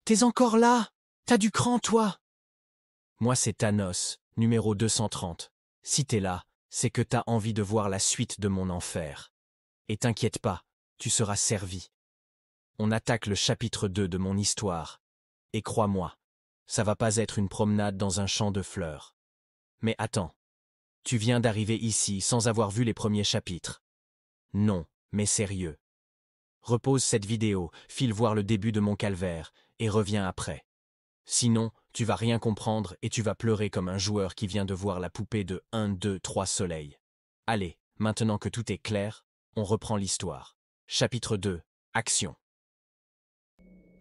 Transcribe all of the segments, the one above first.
T'es encore là? T'as du cran, toi? Moi, c'est Thanos, numéro 230. Si t'es là, c'est que t'as envie de voir la suite de mon enfer. Et t'inquiète pas, tu seras servi. On attaque le chapitre 2 de mon histoire. Et crois-moi, ça va pas être une promenade dans un champ de fleurs. Mais attends, tu viens d'arriver ici sans avoir vu les premiers chapitres. Non, mais sérieux. Repose cette vidéo, file voir le début de mon calvaire, et reviens après. Sinon, tu vas rien comprendre et tu vas pleurer comme un joueur qui vient de voir la poupée de 1, 2, 3 soleils. Allez, maintenant que tout est clair, on reprend l'histoire. Chapitre 2. Action.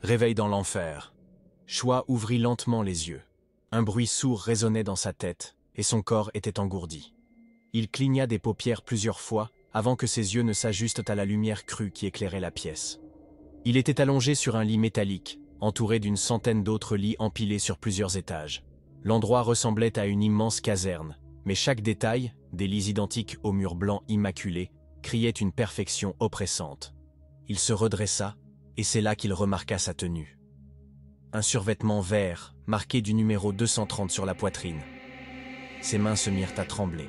Réveil dans l'enfer. Choi ouvrit lentement les yeux. Un bruit sourd résonnait dans sa tête, et son corps était engourdi. Il cligna des paupières plusieurs fois, avant que ses yeux ne s'ajustent à la lumière crue qui éclairait la pièce. Il était allongé sur un lit métallique, entouré d'une centaine d'autres lits empilés sur plusieurs étages. L'endroit ressemblait à une immense caserne, mais chaque détail, des lits identiques aux murs blancs immaculés, criait une perfection oppressante. Il se redressa, et c'est là qu'il remarqua sa tenue. Un survêtement vert, marqué du numéro 230 sur la poitrine. Ses mains se mirent à trembler.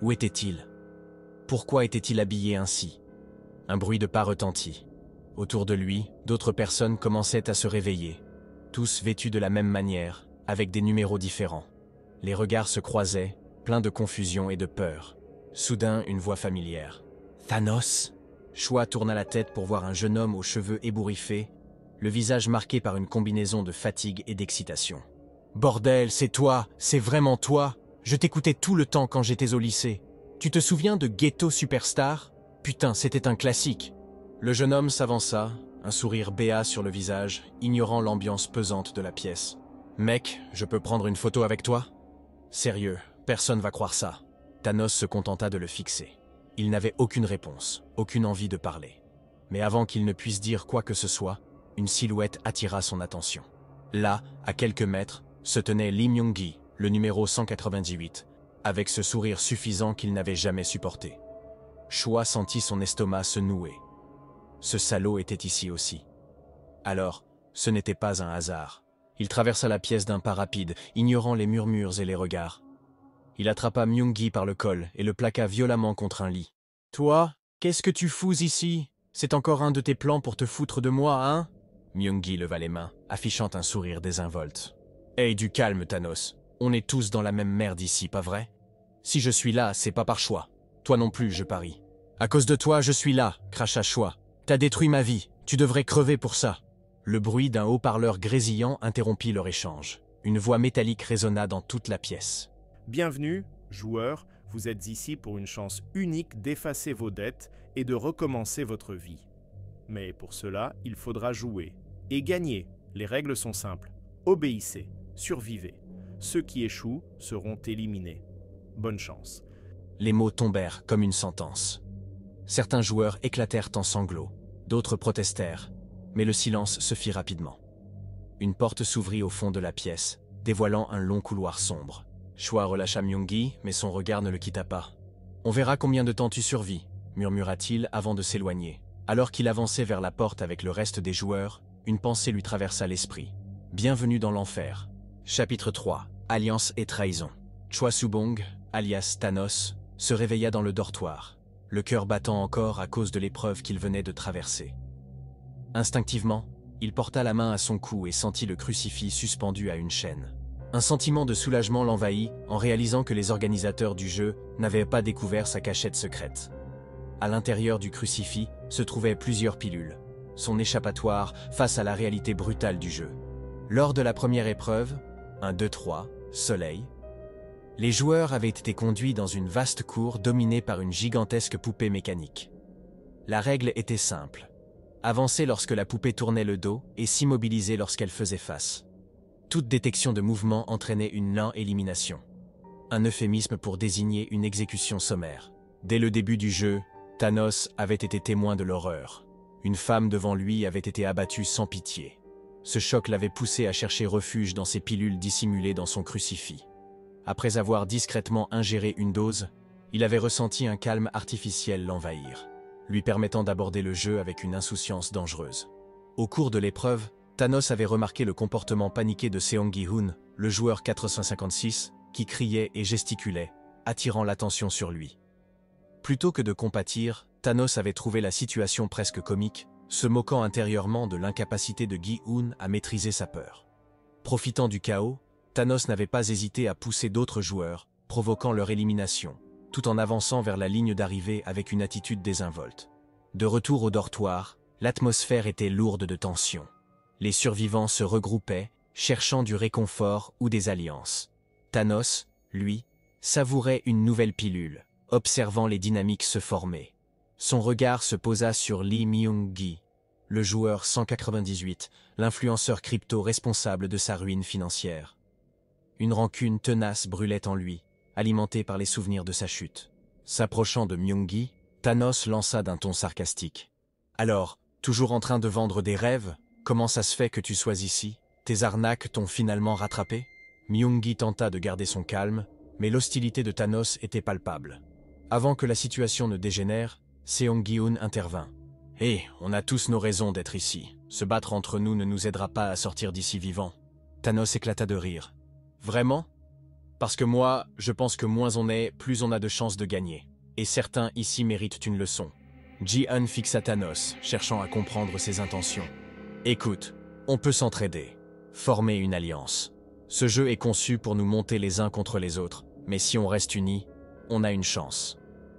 Où était-il? Pourquoi était-il habillé ainsi? Un bruit de pas retentit. Autour de lui, d'autres personnes commençaient à se réveiller, tous vêtus de la même manière, avec des numéros différents. Les regards se croisaient, pleins de confusion et de peur. Soudain, une voix familière. « Thanos ?» Choi tourna la tête pour voir un jeune homme aux cheveux ébouriffés, le visage marqué par une combinaison de fatigue et d'excitation. « Bordel, c'est toi, c'est vraiment toi! Je t'écoutais tout le temps quand j'étais au lycée. Tu te souviens de Ghetto Superstar? Putain, c'était un classique. » Le jeune homme s'avança, un sourire béat sur le visage, ignorant l'ambiance pesante de la pièce. « Mec, je peux prendre une photo avec toi? » Sérieux, personne va croire ça. Thanos se contenta de le fixer. Il n'avait aucune réponse, aucune envie de parler. Mais avant qu'il ne puisse dire quoi que ce soit, une silhouette attira son attention. Là, à quelques mètres, se tenait Lee Myung-gi, le numéro 198, avec ce sourire suffisant qu'il n'avait jamais supporté. Choi sentit son estomac se nouer. Ce salaud était ici aussi. Alors, ce n'était pas un hasard. Il traversa la pièce d'un pas rapide, ignorant les murmures et les regards. Il attrapa Myung-gi par le col et le plaqua violemment contre un lit. « Toi, qu'est-ce que tu fous ici? C'est encore un de tes plans pour te foutre de moi, hein ?» Myung-gi leva les mains, affichant un sourire désinvolte. « Hey, du calme, Thanos. On est tous dans la même merde ici, pas vrai? Si je suis là, c'est pas par choix. Toi non plus, je parie. À cause de toi, je suis là, cracha Choi. T'as détruit ma vie, tu devrais crever pour ça. » Le bruit d'un haut-parleur grésillant interrompit leur échange. Une voix métallique résonna dans toute la pièce. Bienvenue, joueurs, vous êtes ici pour une chance unique d'effacer vos dettes et de recommencer votre vie. Mais pour cela, il faudra jouer. Et gagner. Les règles sont simples. Obéissez, survivez. Ceux qui échouent seront éliminés. Bonne chance. Les mots tombèrent comme une sentence. Certains joueurs éclatèrent en sanglots, d'autres protestèrent, mais le silence se fit rapidement. Une porte s'ouvrit au fond de la pièce, dévoilant un long couloir sombre. Choi relâcha Myung-gi, mais son regard ne le quitta pas. « On verra combien de temps tu survis », murmura-t-il avant de s'éloigner. Alors qu'il avançait vers la porte avec le reste des joueurs, une pensée lui traversa l'esprit. « Bienvenue dans l'enfer ». Chapitre 3. Alliance et trahison. Choi Subong, alias Thanos, se réveilla dans le dortoir, le cœur battant encore à cause de l'épreuve qu'il venait de traverser. Instinctivement, il porta la main à son cou et sentit le crucifix suspendu à une chaîne. Un sentiment de soulagement l'envahit en réalisant que les organisateurs du jeu n'avaient pas découvert sa cachette secrète. À l'intérieur du crucifix se trouvaient plusieurs pilules, son échappatoire face à la réalité brutale du jeu. Lors de la première épreuve, 1, 2, 3, Soleil, les joueurs avaient été conduits dans une vaste cour dominée par une gigantesque poupée mécanique. La règle était simple. Avancer lorsque la poupée tournait le dos et s'immobiliser lorsqu'elle faisait face. Toute détection de mouvement entraînait une non-élimination. Un euphémisme pour désigner une exécution sommaire. Dès le début du jeu, Thanos avait été témoin de l'horreur. Une femme devant lui avait été abattue sans pitié. Ce choc l'avait poussé à chercher refuge dans ses pilules dissimulées dans son crucifix. Après avoir discrètement ingéré une dose, il avait ressenti un calme artificiel l'envahir, lui permettant d'aborder le jeu avec une insouciance dangereuse. Au cours de l'épreuve, Thanos avait remarqué le comportement paniqué de Seong Gi-hoon, le joueur 456, qui criait et gesticulait, attirant l'attention sur lui. Plutôt que de compatir, Thanos avait trouvé la situation presque comique, se moquant intérieurement de l'incapacité de Gi-hoon à maîtriser sa peur. Profitant du chaos, Thanos n'avait pas hésité à pousser d'autres joueurs, provoquant leur élimination, tout en avançant vers la ligne d'arrivée avec une attitude désinvolte. De retour au dortoir, l'atmosphère était lourde de tension. Les survivants se regroupaient, cherchant du réconfort ou des alliances. Thanos, lui, savourait une nouvelle pilule, observant les dynamiques se former. Son regard se posa sur Lee Myung-gi, le joueur 198, l'influenceur crypto responsable de sa ruine financière. Une rancune tenace brûlait en lui, alimentée par les souvenirs de sa chute. S'approchant de Myung-gi, Thanos lança d'un ton sarcastique. « Alors, toujours en train de vendre des rêves? Comment ça se fait que tu sois ici? Tes arnaques t'ont finalement rattrapé ?» Myung-gi tenta de garder son calme, mais l'hostilité de Thanos était palpable. Avant que la situation ne dégénère, Seong Gi-hoon intervint. « Hé, on a tous nos raisons d'être ici. Se battre entre nous ne nous aidera pas à sortir d'ici vivants. » Thanos éclata de rire. « Vraiment? Parce que moi, je pense que moins on est, plus on a de chances de gagner. Et certains ici méritent une leçon. » Ji-hun fixa Thanos, cherchant à comprendre ses intentions. « Écoute, on peut s'entraider, former une alliance. Ce jeu est conçu pour nous monter les uns contre les autres, mais si on reste unis, on a une chance. »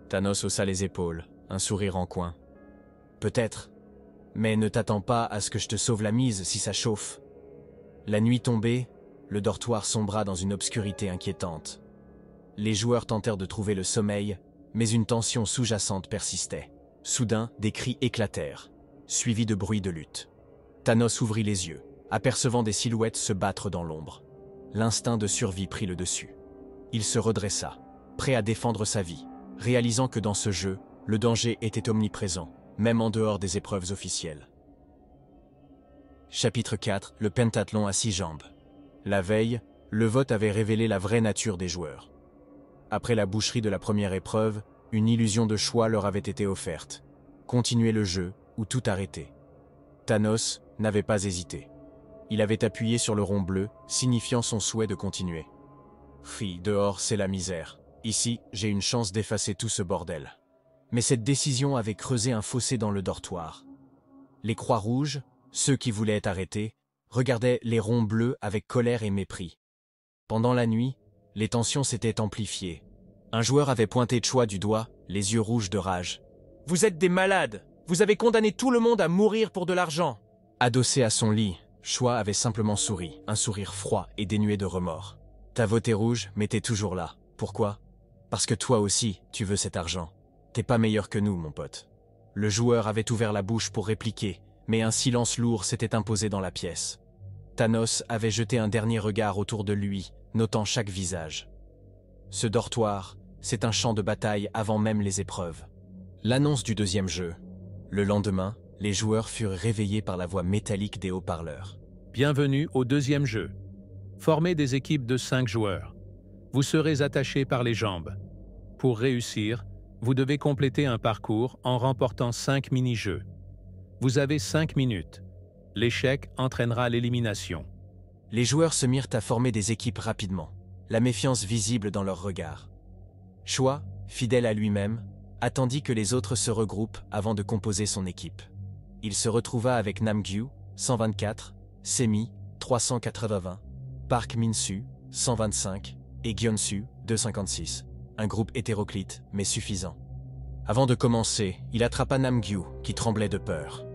Thanos haussa les épaules, un sourire en coin. « Peut-être, mais ne t'attends pas à ce que je te sauve la mise si ça chauffe. » La nuit tombée, le dortoir sombra dans une obscurité inquiétante. Les joueurs tentèrent de trouver le sommeil, mais une tension sous-jacente persistait. Soudain, des cris éclatèrent, suivis de bruits de lutte. Thanos ouvrit les yeux, apercevant des silhouettes se battre dans l'ombre. L'instinct de survie prit le dessus. Il se redressa, prêt à défendre sa vie, réalisant que dans ce jeu, le danger était omniprésent, même en dehors des épreuves officielles. Chapitre 4, le pentathlon à 6 jambes. La veille, le vote avait révélé la vraie nature des joueurs. Après la boucherie de la première épreuve, une illusion de choix leur avait été offerte. Continuer le jeu ou tout arrêter. Thanos n'avait pas hésité. Il avait appuyé sur le rond bleu, signifiant son souhait de continuer. Dehors, c'est la misère. Ici, j'ai une chance d'effacer tout ce bordel. Mais cette décision avait creusé un fossé dans le dortoir. Les croix rouges, ceux qui voulaient être arrêtés, regardaient les ronds bleus avec colère et mépris. Pendant la nuit, les tensions s'étaient amplifiées. Un joueur avait pointé Choi du doigt, les yeux rouges de rage. « Vous êtes des malades! Vous avez condamné tout le monde à mourir pour de l'argent !» Adossé à son lit, Choi avait simplement souri, un sourire froid et dénué de remords. « Ta voté rouge, mais t'es toujours là. Pourquoi? Parce que toi aussi, tu veux cet argent. T'es pas meilleur que nous, mon pote. » Le joueur avait ouvert la bouche pour répliquer, mais un silence lourd s'était imposé dans la pièce. Thanos avait jeté un dernier regard autour de lui, notant chaque visage. Ce dortoir, c'est un champ de bataille avant même les épreuves. L'annonce du deuxième jeu. Le lendemain, les joueurs furent réveillés par la voix métallique des haut-parleurs. Bienvenue au deuxième jeu. Formez des équipes de 5 joueurs. Vous serez attachés par les jambes. Pour réussir, vous devez compléter un parcours en remportant 5 mini-jeux. Vous avez 5 minutes. L'échec entraînera l'élimination. Les joueurs se mirent à former des équipes rapidement, la méfiance visible dans leurs regards. Choi, fidèle à lui-même, attendit que les autres se regroupent avant de composer son équipe. Il se retrouva avec Namgyu, 124, Semi, 380, Park Min-soo, 125, et Gyeonsu, 256. Un groupe hétéroclite, mais suffisant. Avant de commencer, il attrapa Namgyu, qui tremblait de peur.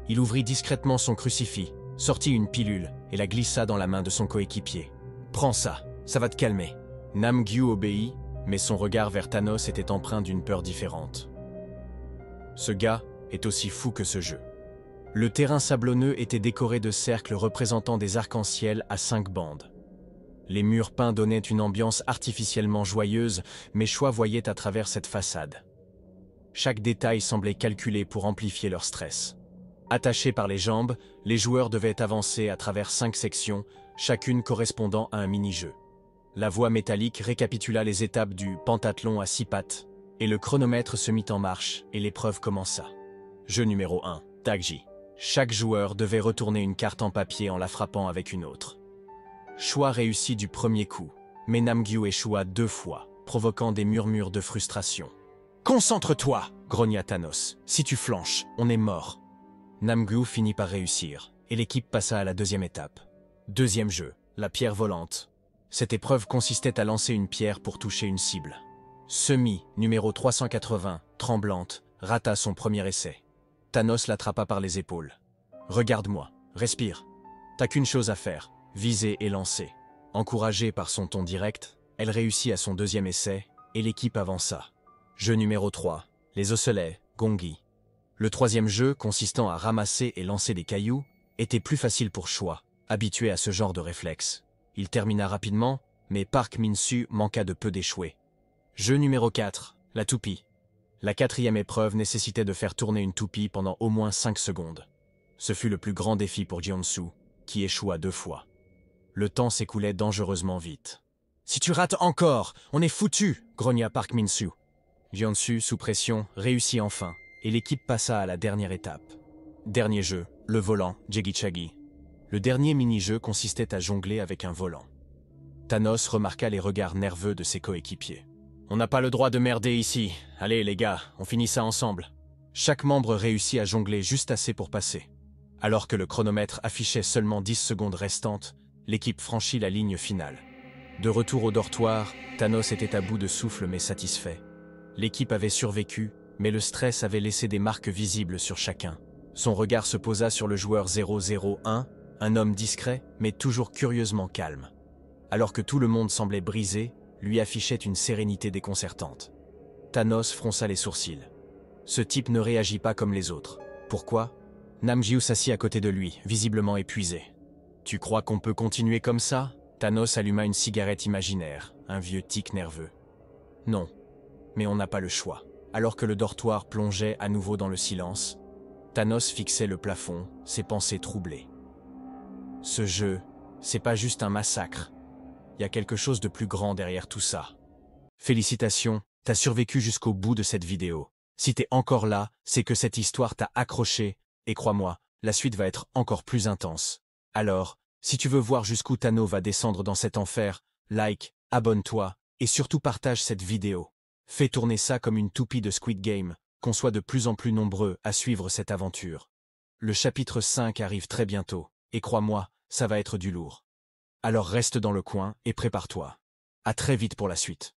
Il ouvrit discrètement son crucifix, sortit une pilule et la glissa dans la main de son coéquipier. « Prends ça, ça va te calmer. » Namgyu obéit, mais son regard vers Thanos était empreint d'une peur différente. Ce gars est aussi fou que ce jeu. Le terrain sablonneux était décoré de cercles représentant des arcs-en-ciel à 5 bandes. Les murs peints donnaient une ambiance artificiellement joyeuse, mais Choi voyait à travers cette façade. Chaque détail semblait calculé pour amplifier leur stress. Attachés par les jambes, les joueurs devaient avancer à travers 5 sections, chacune correspondant à un mini-jeu. La voix métallique récapitula les étapes du pentathlon à 6 pattes, et le chronomètre se mit en marche et l'épreuve commença. Jeu numéro 1, Tagji. Chaque joueur devait retourner une carte en papier en la frappant avec une autre. Choix réussi du premier coup, mais Namgyu échoua 2 fois, provoquant des murmures de frustration. « Concentre-toi » grogna Thanos. « Si tu flanches, on est mort. » Namgyu finit par réussir, et l'équipe passa à la deuxième étape. Deuxième jeu, la pierre volante. Cette épreuve consistait à lancer une pierre pour toucher une cible. Semi, numéro 380, tremblante, rata son premier essai. Thanos l'attrapa par les épaules. « Regarde-moi, respire. T'as qu'une chose à faire, viser et lancer. » Encouragée par son ton direct, elle réussit à son deuxième essai, et l'équipe avança. Jeu numéro 3, les osselets, Gongi. Le troisième jeu, consistant à ramasser et lancer des cailloux, était plus facile pour Choix, habitué à ce genre de réflexe. Il termina rapidement, mais Park Min-soo manqua de peu d'échouer. Jeu numéro 4, la toupie. La quatrième épreuve nécessitait de faire tourner une toupie pendant au moins 5 secondes. Ce fut le plus grand défi pour Jeonsu, qui échoua 2 fois. Le temps s'écoulait dangereusement vite. « Si tu rates encore, on est foutu !» grogna Park Min-soo. Jeonsu, sous pression, réussit enfin, et l'équipe passa à la dernière étape. Dernier jeu, le volant, Jegichagi. Le dernier mini-jeu consistait à jongler avec un volant. Thanos remarqua les regards nerveux de ses coéquipiers. « On n'a pas le droit de merder ici. Allez les gars, on finit ça ensemble. » Chaque membre réussit à jongler juste assez pour passer. Alors que le chronomètre affichait seulement 10 secondes restantes, l'équipe franchit la ligne finale. De retour au dortoir, Thanos était à bout de souffle mais satisfait. L'équipe avait survécu, mais le stress avait laissé des marques visibles sur chacun. Son regard se posa sur le joueur 001, un homme discret, mais toujours curieusement calme. Alors que tout le monde semblait brisé, lui affichait une sérénité déconcertante. Thanos fronça les sourcils. Ce type ne réagit pas comme les autres. Pourquoi ? Namgyu s'assit à côté de lui, visiblement épuisé. « Tu crois qu'on peut continuer comme ça ?» Thanos alluma une cigarette imaginaire, un vieux tic nerveux. « Non, mais on n'a pas le choix. » Alors que le dortoir plongeait à nouveau dans le silence, Thanos fixait le plafond, ses pensées troublées. Ce jeu, c'est pas juste un massacre. Il y a quelque chose de plus grand derrière tout ça. Félicitations, t'as survécu jusqu'au bout de cette vidéo. Si t'es encore là, c'est que cette histoire t'a accroché, et crois-moi, la suite va être encore plus intense. Alors, si tu veux voir jusqu'où Thanos va descendre dans cet enfer, like, abonne-toi, et surtout partage cette vidéo. Fais tourner ça comme une toupie de Squid Game, qu'on soit de plus en plus nombreux à suivre cette aventure. Le chapitre 5 arrive très bientôt, et crois-moi, ça va être du lourd. Alors reste dans le coin et prépare-toi. À très vite pour la suite.